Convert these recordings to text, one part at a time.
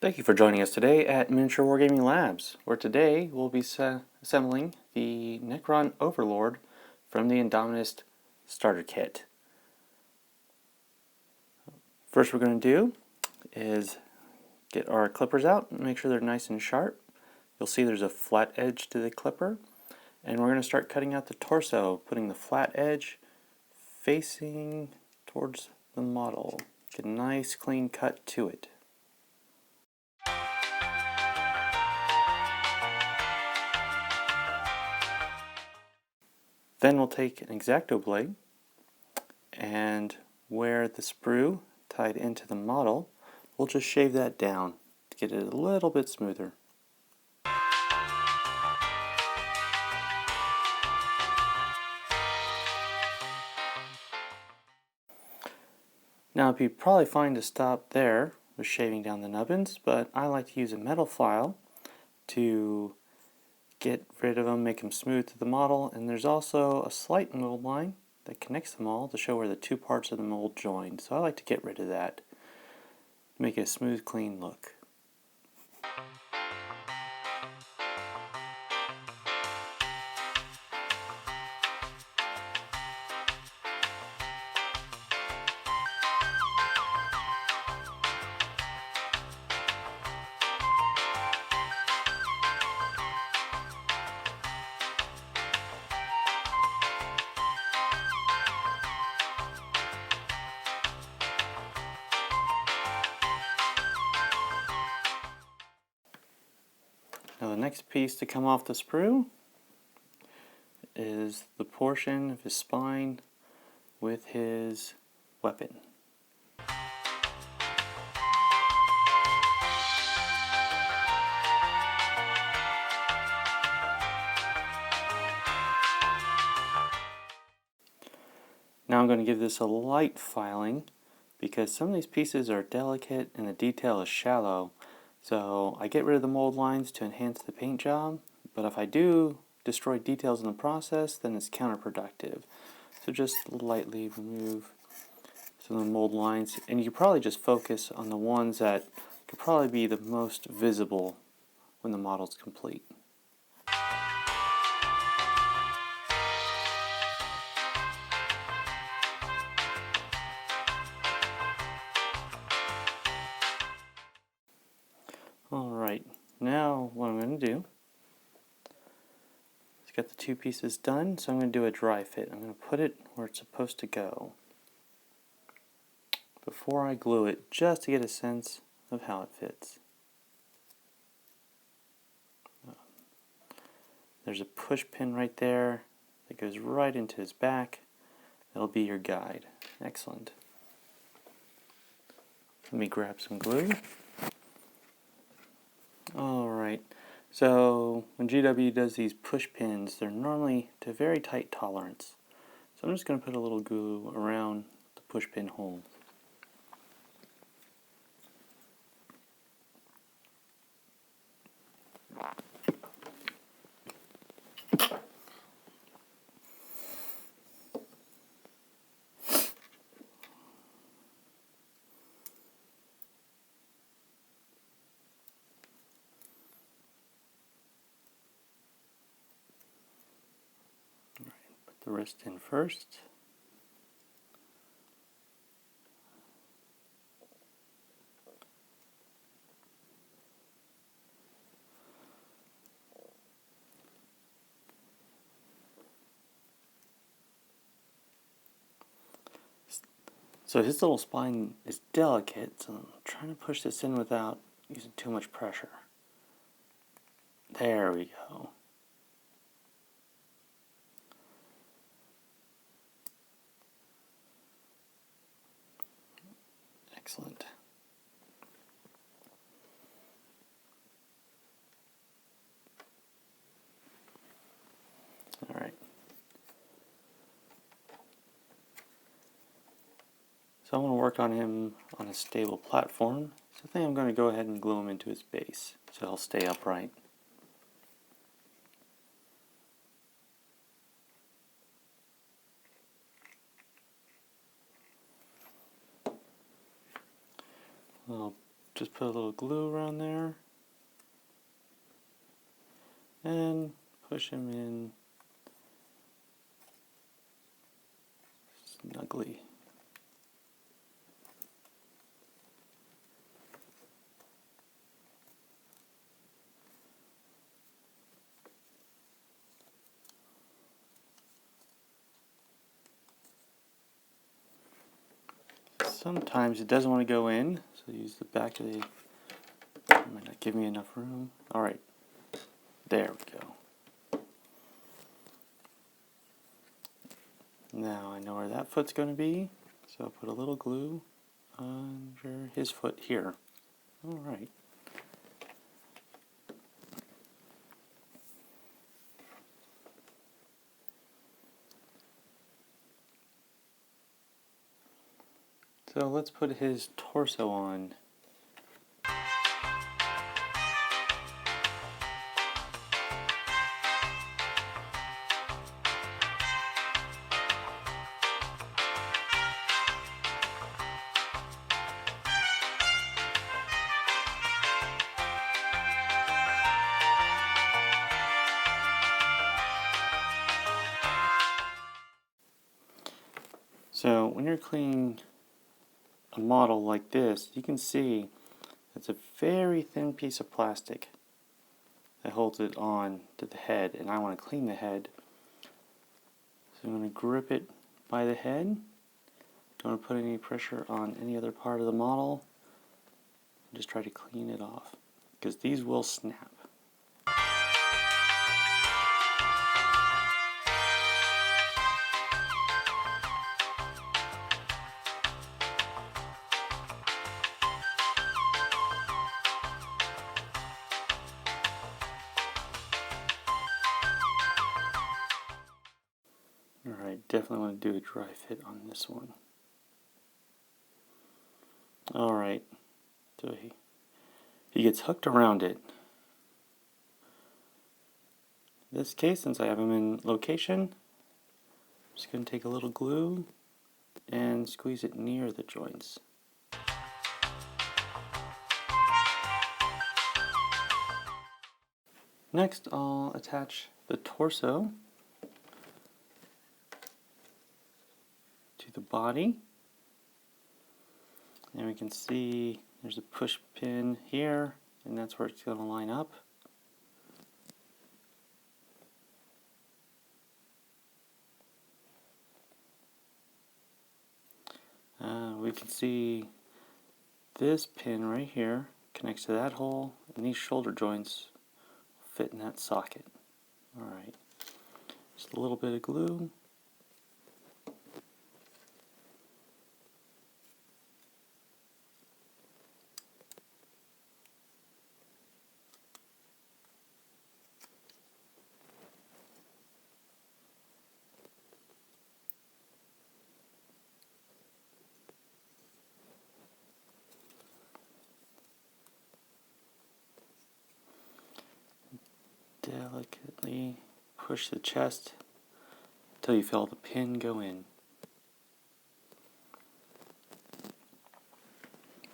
Thank you for joining us today at Miniature Wargaming Labs, where today we'll be assembling the Necron Overlord from the Indomnitus starter kit. First we're going to do is get our clippers out and make sure they're nice and sharp. You'll see there's a flat edge to the clipper, and we're going to start cutting out the torso, putting the flat edge facing towards the model. Get a nice clean cut to it. Then we'll take an X-Acto blade and where the sprue tied into the model, we'll just shave that down to get it a little bit smoother. Now it'd be probably fine to stop there with shaving down the nubbins, but I like to use a metal file to get rid of them, make them smooth to the model, and there's also a slight mold line that connects them all to show where the two parts of the mold join. So I like to get rid of that to make it a smooth, clean look. Now the next piece to come off the sprue is the portion of his spine with his weapon. Now I'm going to give this a light filing because some of these pieces are delicate and the detail is shallow. So I get rid of the mold lines to enhance the paint job, but if I do destroy details in the process, then it's counterproductive. So just lightly remove some of the mold lines, and you probably just focus on the ones that could probably be the most visible when the model's complete. Alright, now what I'm going to do is get the two pieces done, so I'm going to do a dry fit. I'm going to put it where it's supposed to go before I glue it, just to get a sense of how it fits. There's a push pin right there that goes right into his back. That'll be your guide. Excellent. Let me grab some glue. Alright, so when GW does these push pins, they're normally to a very tight tolerance. So I'm just going to put a little glue around the push pin hole. The wrist in first. So his little spine is delicate, so I'm trying to push this in without using too much pressure. There we go. Excellent. All right. So I want to work on him on a stable platform. So I think I'm going to go ahead and glue him into his base so he'll stay upright. little just put a little glue around there and push him in snugly. Sometimes it doesn't want to go in, so use the back of the... It might not give me enough room. Alright, there we go. Now I know where that foot's going to be, so I'll put a little glue under his foot here. Alright. So let's put his torso on. So when you're cleaning a model like this, you can see it's a very thin piece of plastic that holds it on to the head, and I want to clean the head. So I'm going to grip it by the head. Don't want to put any pressure on any other part of the model. Just try to clean it off, because these will snap. Alright, definitely want to do a dry fit on this one. Alright, so he gets hooked around it. In this case, since I have him in location, I'm just going to take a little glue and squeeze it near the joints. Next, I'll attach the torso to the body, and we can see there's a push pin here, and that's where it's going to line up. We can see this pin right here connects to that hole, and these shoulder joints fit in that socket. Alright, just a little bit of glue. Delicately push the chest until you feel the pin go in.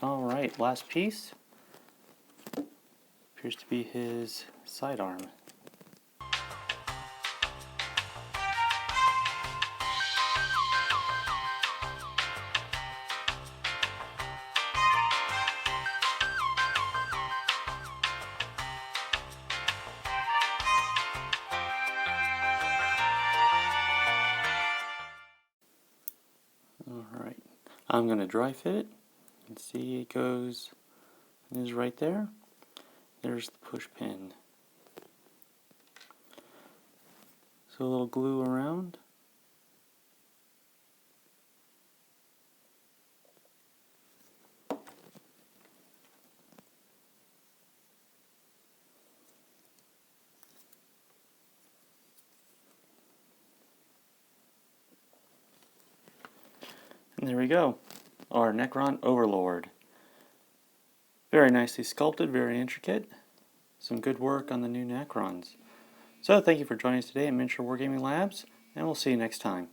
Alright, last piece appears to be his sidearm. Alright, I'm going to dry fit it. You can see it goes, it is right there. There's the push pin. So a little glue around. And there we go, our Necron Overlord. Very nicely sculpted, very intricate. Some good work on the new Necrons. So thank you for joining us today at Miniature Wargaming Labs, and we'll see you next time.